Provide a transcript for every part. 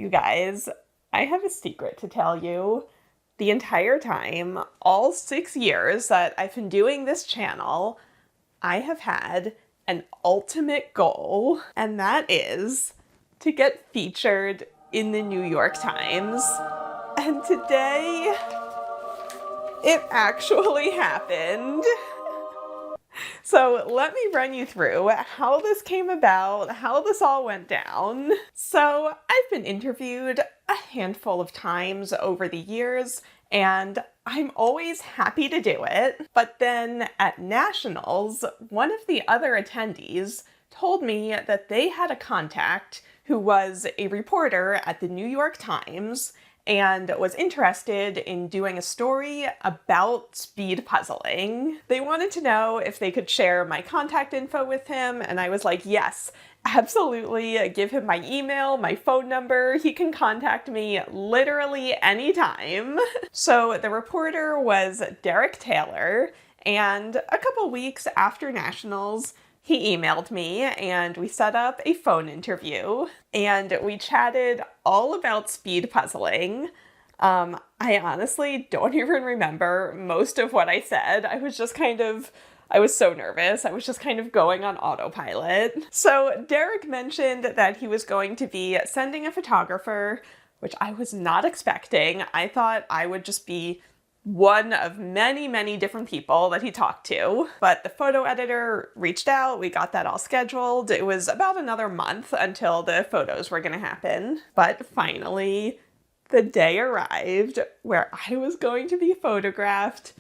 You guys, I have a secret to tell you. The entire time, all 6 years that I've been doing this channel, I have had an ultimate goal, and that is to get featured in the New York Times. And today, it actually happened. So let me run you through how this came about, how this all went down. So I've been interviewed a handful of times over the years, and I'm always happy to do it. But then at Nationals, one of the other attendees told me that they had a contact who was a reporter at the New York Times and was interested in doing a story about speed puzzling. They wanted to know if they could share my contact info with him, and I was like, yes, absolutely. Give him my email, my phone number. He can contact me literally anytime. So the reporter was Derrick Taylor, and a couple weeks after Nationals, he emailed me and we set up a phone interview and we chatted all about speed puzzling. I honestly don't even remember most of what I said. I was so nervous. I was just kind of going on autopilot. So Derrick mentioned that he was going to be sending a photographer, which I was not expecting. I thought I would just be one of many, many different people that he talked to. But the photo editor reached out, we got that all scheduled. It was about another month until the photos were gonna happen. But finally, the day arrived where I was going to be photographed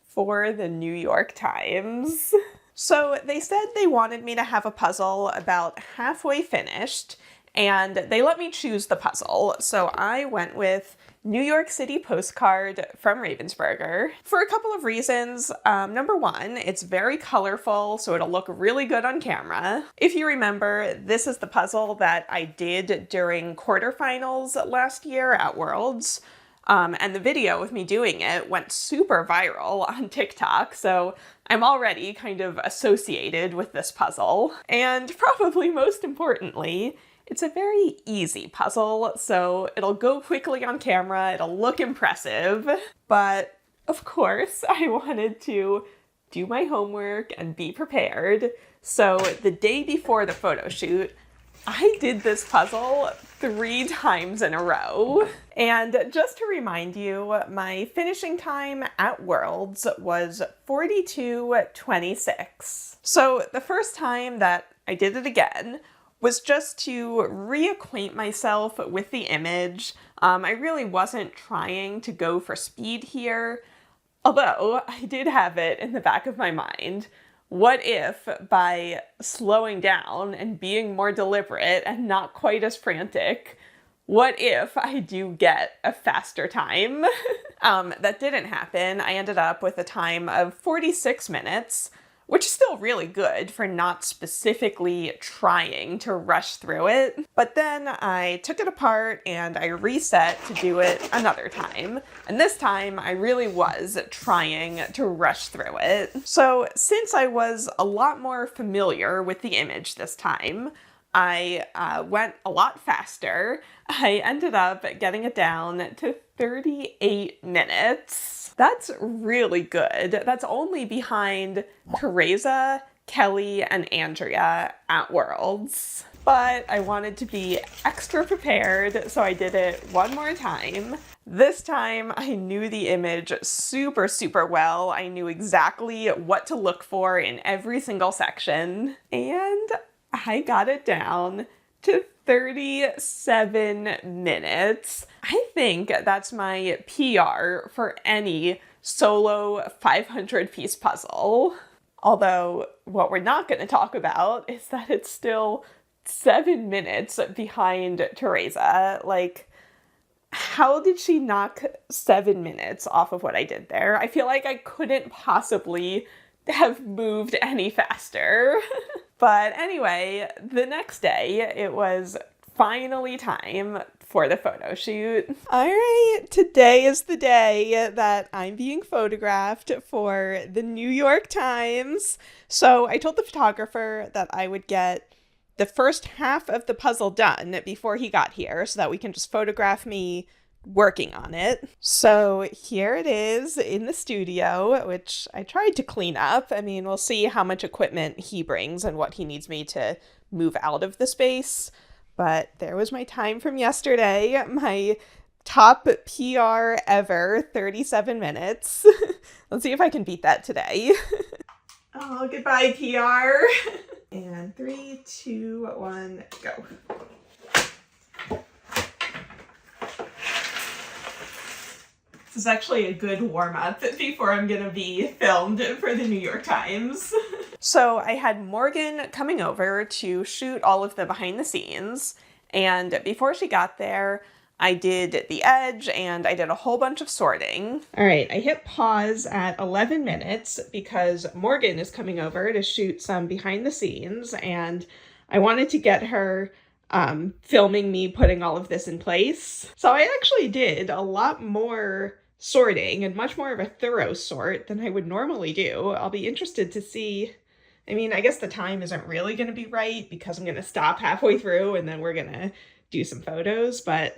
for the New York Times. So they said they wanted me to have a puzzle about halfway finished, and they let me choose the puzzle. So I went with New York City postcard from Ravensburger for a couple of reasons. Number one, it's very colorful, so it'll look really good on camera. If you remember, this is the puzzle that I did during quarterfinals last year at Worlds. And the video of me doing it went super viral on TikTok, so I'm already kind of associated with this puzzle. And probably most importantly, it's a very easy puzzle, so it'll go quickly on camera, it'll look impressive. But of course, I wanted to do my homework and be prepared. So the day before the photo shoot, I did this puzzle 3 times in a row. And just to remind you, my finishing time at Worlds was 42:26. So the first time that I did it again was just to reacquaint myself with the image. I really wasn't trying to go for speed here, although I did have it in the back of my mind. What if, by slowing down and being more deliberate and not quite as frantic, what if I do get a faster time? That didn't happen. I ended up with a time of 46 minutes, which is still really good for not specifically trying to rush through it. But then I took it apart and I reset to do it another time. And this time I really was trying to rush through it. So since I was a lot more familiar with the image this time, I went a lot faster. I ended up getting it down to 38 minutes. That's really good. That's only behind Teresa, Kelly, and Andrea at Worlds. But I wanted to be extra prepared, so I did it one more time. This time I knew the image super, super well. I knew exactly what to look for in every single section. And I got it down to 37 minutes. I think that's my PR for any solo 500-piece puzzle. Although what we're not going to talk about is that it's still 7 minutes behind Teresa. Like, how did she knock 7 minutes off of what I did there? I feel like I couldn't possibly have moved any faster. But anyway, the next day, it was finally time for the photo shoot. All right, today is the day that I'm being photographed for the New York Times. So I told the photographer that I would get the first half of the puzzle done before he got here so that we can just photograph me working on it. So here it is in the studio, which I tried to clean up. I mean, we'll see how much equipment he brings and what he needs me to move out of the space. But there was my time from yesterday, my top PR ever, 37 minutes. Let's see if I can beat that today. Oh, goodbye, PR. And 3, 2, 1, go. This is actually a good warm-up before I'm gonna be filmed for the New York Times. So I had Morgan coming over to shoot all of the behind the scenes, and before she got there, I did the edge and I did a whole bunch of sorting. All right, I hit pause at 11 minutes because Morgan is coming over to shoot some behind the scenes, and I wanted to get her filming me putting all of this in place. So I actually did a lot more sorting and much more of a thorough sort than I would normally do. I'll be interested to see. I mean, I guess the time isn't really going to be right because I'm going to stop halfway through and then we're going to do some photos, but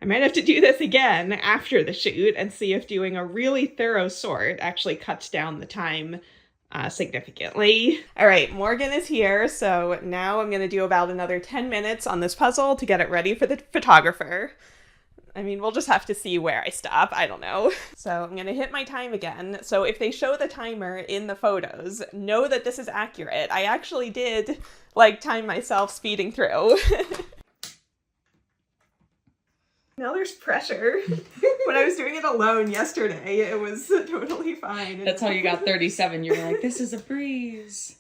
I might have to do this again after the shoot and see if doing a really thorough sort actually cuts down the time significantly. All right, Morgan is here, so now I'm going to do about another 10 minutes on this puzzle to get it ready for the photographer. I mean, we'll just have to see where I stop. I don't know. So I'm going to hit my time again. So if they show the timer in the photos, know that this is accurate. I actually did, like, time myself speeding through. Now there's pressure. When I was doing it alone yesterday, it was totally fine. That's how you got 37. You were like, this is a breeze.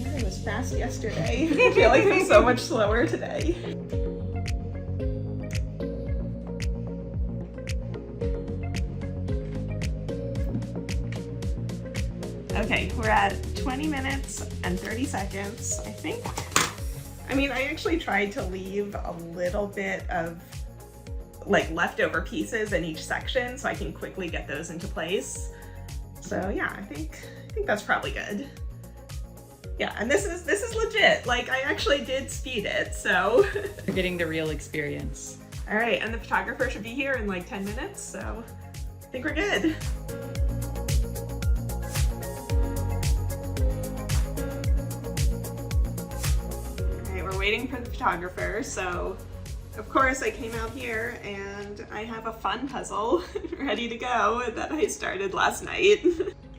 I was fast yesterday. I feel like I'm so much slower today. Okay, we're at 20 minutes and 30 seconds, I think. I mean, I actually tried to leave a little bit of like leftover pieces in each section so I can quickly get those into place. So yeah, I think that's probably good. Yeah, and this is legit. Like, I actually did speed it, so. You're getting the real experience. All right, and the photographer should be here in like 10 minutes, so I think we're good. Waiting for the photographer, so of course I came out here and I have a fun puzzle ready to go that I started last night.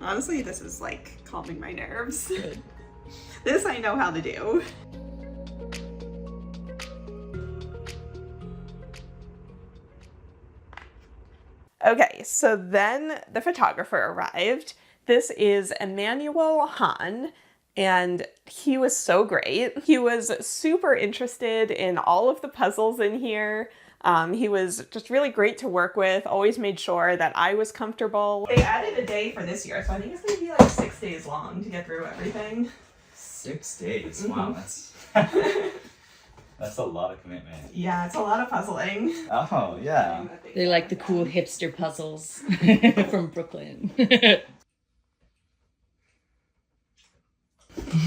Honestly, this is like calming my nerves. Good. This I know how to do. Okay, so then the photographer arrived. This is Emanuel Hahn. And he was so great. He was super interested in all of the puzzles in here. He was just really great to work with, always made sure that I was comfortable. They added a day for this year, so I think it's gonna be like 6 days long to get through everything. 6 days? Wow, that's that's a lot of commitment. Yeah, it's a lot of puzzling. Oh, yeah. They like the cool hipster puzzles from Brooklyn.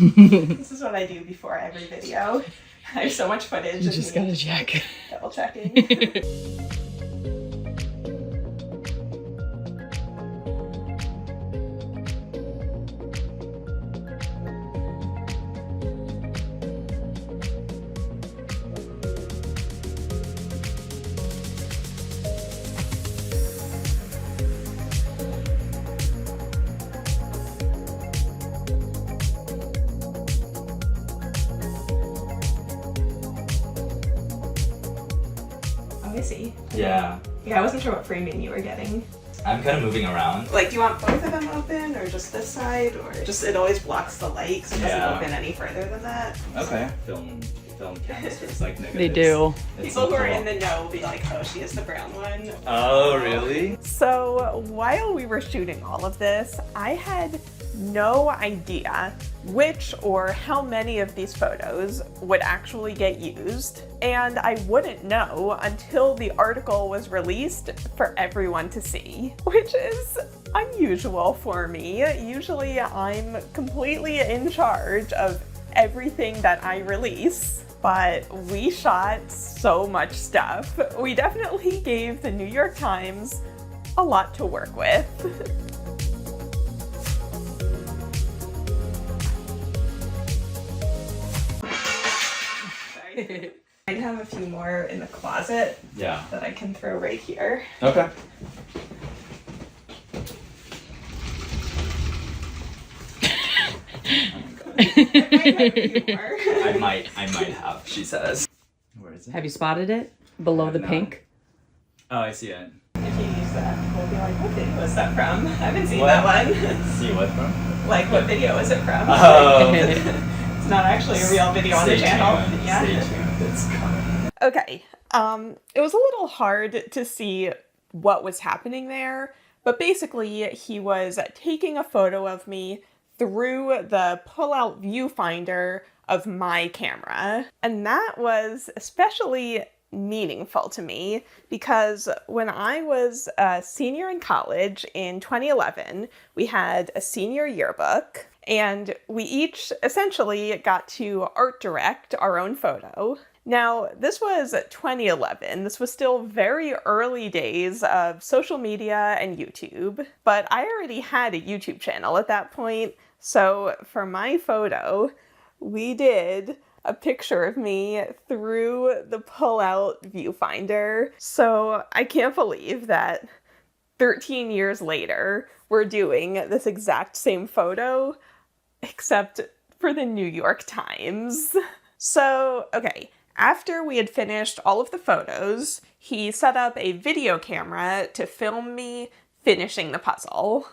This is what I do before every video. I have so much footage. You just gotta check. Double checking. I see. Yeah. Yeah, I wasn't sure what framing you were getting. I'm kind of moving around. Like, do you want both of them open, or just this side, or just it always blocks the light, so it doesn't open any further than that? Okay. Film canisters like negatives. They do. People who are in the know will be like, oh, she is the brown one. Oh, really? So while we were shooting all of this, I had no idea which or how many of these photos would actually get used, and I wouldn't know until the article was released for everyone to see, which is unusual for me. Usually I'm completely in charge of everything that I release, but we shot so much stuff. We definitely gave the New York Times a lot to work with. I have a few more in the closet that I can throw right here. Okay. I might have, she says. Where is it? Have you spotted it? Below the pink? Oh, I see it. If you use that, we'll be like, what video was that from? I haven't seen that one. See what from? Like, what video is it from? Oh. It's not actually a real video on the channel. Tuned. Yeah. Stay tuned. It's coming. Okay. It was a little hard to see what was happening there, but basically he was taking a photo of me through the pull-out viewfinder of my camera. And that was especially meaningful to me because when I was a senior in college in 2011, we had a senior yearbook and we each essentially got to art direct our own photo. Now, this was 2011. This was still very early days of social media and YouTube, but I already had a YouTube channel at that point. So for my photo, we did a picture of me through the pull-out viewfinder. So I can't believe that 13 years later, we're doing this exact same photo, except for the New York Times. So, okay, after we had finished all of the photos, he set up a video camera to film me finishing the puzzle.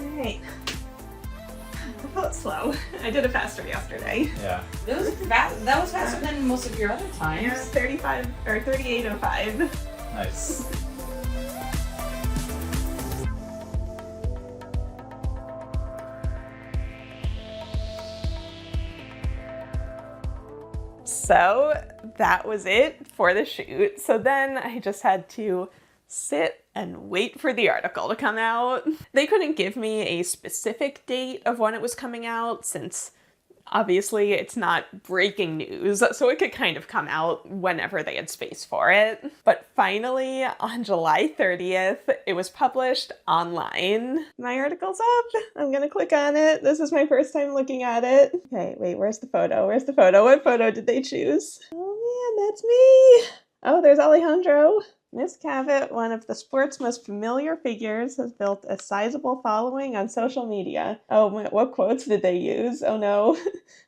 Alright. I felt slow. I did it faster yesterday. Yeah. That was faster than most of your other times. Yeah, 35 or 38:05. Nice. So that was it for the shoot. So then I just had to sit and wait for the article to come out. They couldn't give me a specific date of when it was coming out since obviously it's not breaking news, so it could kind of come out whenever they had space for it. But finally, on July 30th, it was published online. My article's up. I'm gonna click on it. This is my first time looking at it. Okay, wait, where's the photo? Where's the photo? What photo did they choose? Oh man, that's me. Oh, there's Alejandro. Miss Cavett, one of the sport's most familiar figures, has built a sizable following on social media. Oh, what quotes did they use? Oh no,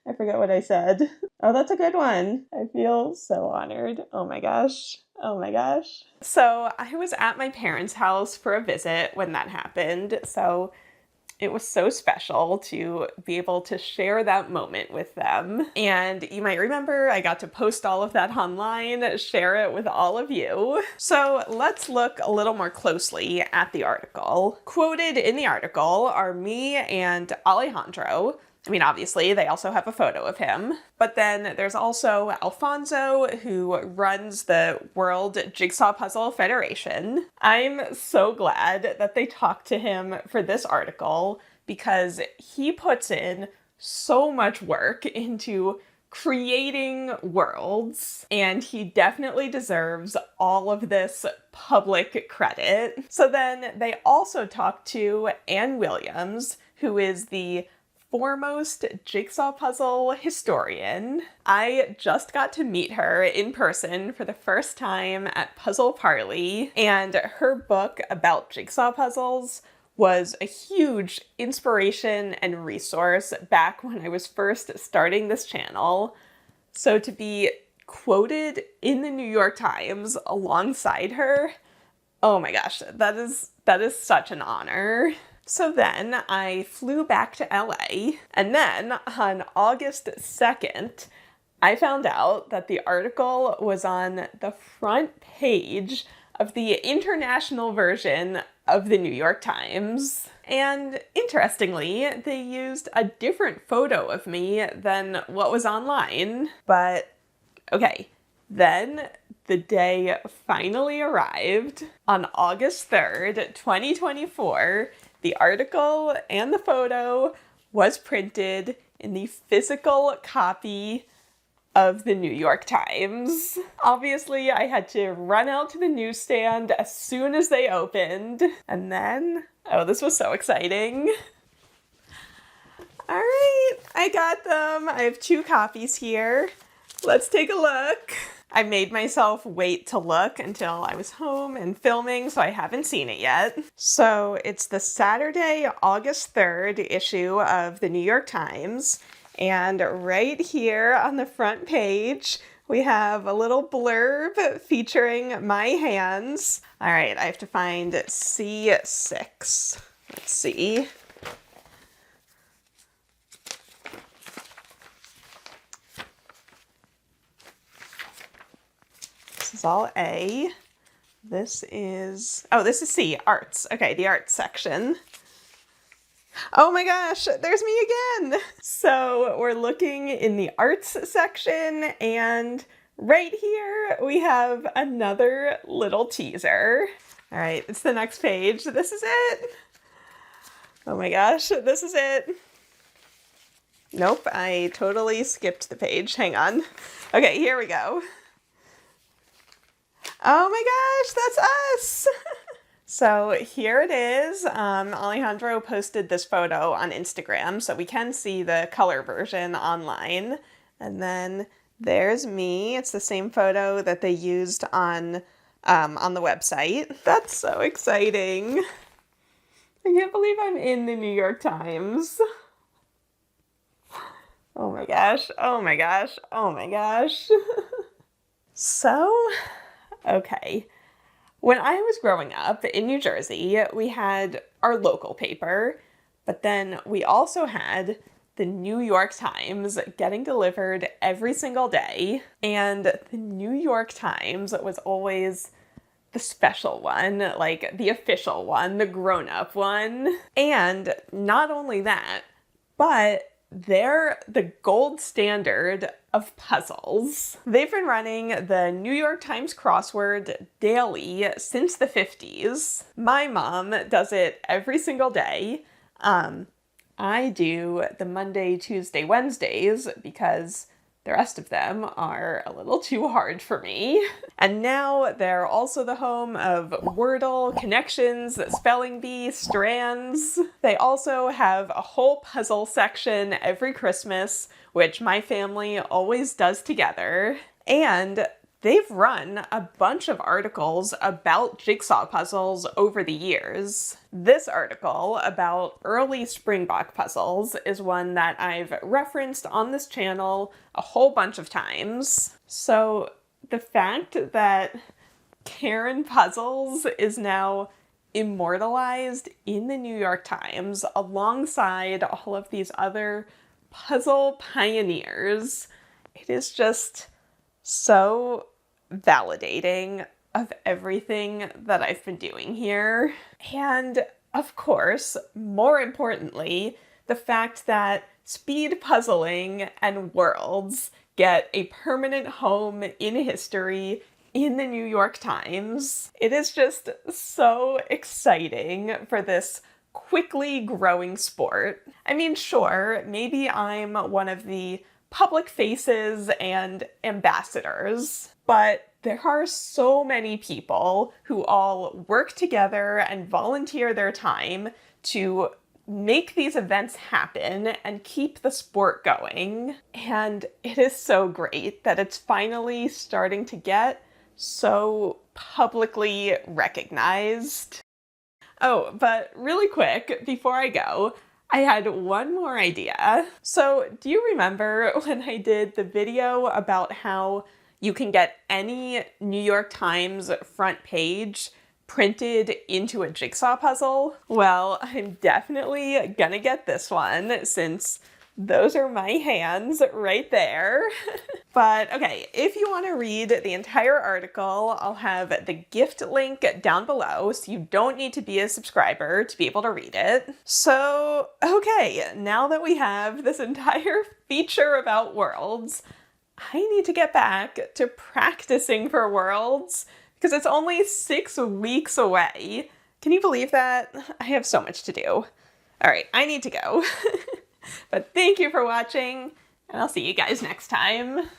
I forgot what I said. Oh, that's a good one. I feel so honored. Oh my gosh. Oh my gosh. So I was at my parents' house for a visit when that happened, so it was so special to be able to share that moment with them. And you might remember I got to post all of that online, share it with all of you. So let's look a little more closely at the article. Quoted in the article are me and Alejandro. I mean, obviously, they also have a photo of him. But then there's also Alfonso, who runs the World Jigsaw Puzzle Federation. I'm so glad that they talked to him for this article because he puts in so much work into creating worlds, and he definitely deserves all of this public credit. So then they also talked to Anne Williams, who is the foremost jigsaw puzzle historian. I just got to meet her in person for the first time at Puzzle Parley, and her book about jigsaw puzzles was a huge inspiration and resource back when I was first starting this channel. So to be quoted in the New York Times alongside her, oh my gosh, that is such an honor. So then I flew back to LA, and then on August 2nd, I found out that the article was on the front page of the international version of the New York Times. And interestingly, they used a different photo of me than what was online. But okay, then the day finally arrived. On August 3rd, 2024, the article and the photo was printed in the physical copy of the New York Times. Obviously, I had to run out to the newsstand as soon as they opened. And then, oh, this was so exciting. All right, I got them. I have 2 copies here. Let's take a look. I made myself wait to look until I was home and filming, so I haven't seen it yet. So it's the Saturday, August 3rd issue of the New York Times. And right here on the front page, we have a little blurb featuring my hands. All right, I have to find C6. Let's see. This is all A. This is C, arts. Okay, the arts section. Oh my gosh, there's me again. So we're looking in the arts section, and right here we have another little teaser. All right, it's the next page. This is it. Oh my gosh, this is it. Nope, I totally skipped the page. Hang on. Okay, here we go. Oh my gosh, that's us. So here it is. Alejandro posted this photo on Instagram, so we can see the color version online. And then there's me. It's the same photo that they used on the website. That's so exciting. I can't believe I'm in the New York Times. Oh my gosh, oh my gosh, oh my gosh. So, okay. When I was growing up in New Jersey, we had our local paper, but then we also had the New York Times getting delivered every single day. And the New York Times was always the special one, like the official one, the grown-up one. And not only that, but they're the gold standard of puzzles. They've been running the New York Times crossword daily since the 50s. My mom does it every single day. I do the Monday, Tuesday, Wednesdays because the rest of them are a little too hard for me. And now they're also the home of Wordle, Connections, Spelling Bee, Strands. They also have a whole puzzle section every Christmas, which my family always does together. And they've run a bunch of articles about jigsaw puzzles over the years. This article about early Springbok puzzles is one that I've referenced on this channel a whole bunch of times. So the fact that Karen Puzzles is now immortalized in the New York Times alongside all of these other puzzle pioneers, it is just so validating of everything that I've been doing here. And of course, more importantly, the fact that speed puzzling and worlds get a permanent home in history in the New York Times. It is just so exciting for this quickly growing sport. I mean, sure, maybe I'm one of the public faces and ambassadors. But there are so many people who all work together and volunteer their time to make these events happen and keep the sport going. And it is so great that it's finally starting to get so publicly recognized. Oh, but really quick, before I go, I had one more idea. So, do you remember when I did the video about how you can get any New York Times front page printed into a jigsaw puzzle? Well, I'm definitely gonna get this one since those are my hands right there. But okay, if you want to read the entire article, I'll have the gift link down below, so you don't need to be a subscriber to be able to read it. So, okay, now that we have this entire feature about Worlds, I need to get back to practicing for Worlds because it's only 6 weeks away. Can you believe that? I have so much to do. All right, I need to go. But thank you for watching, and I'll see you guys next time.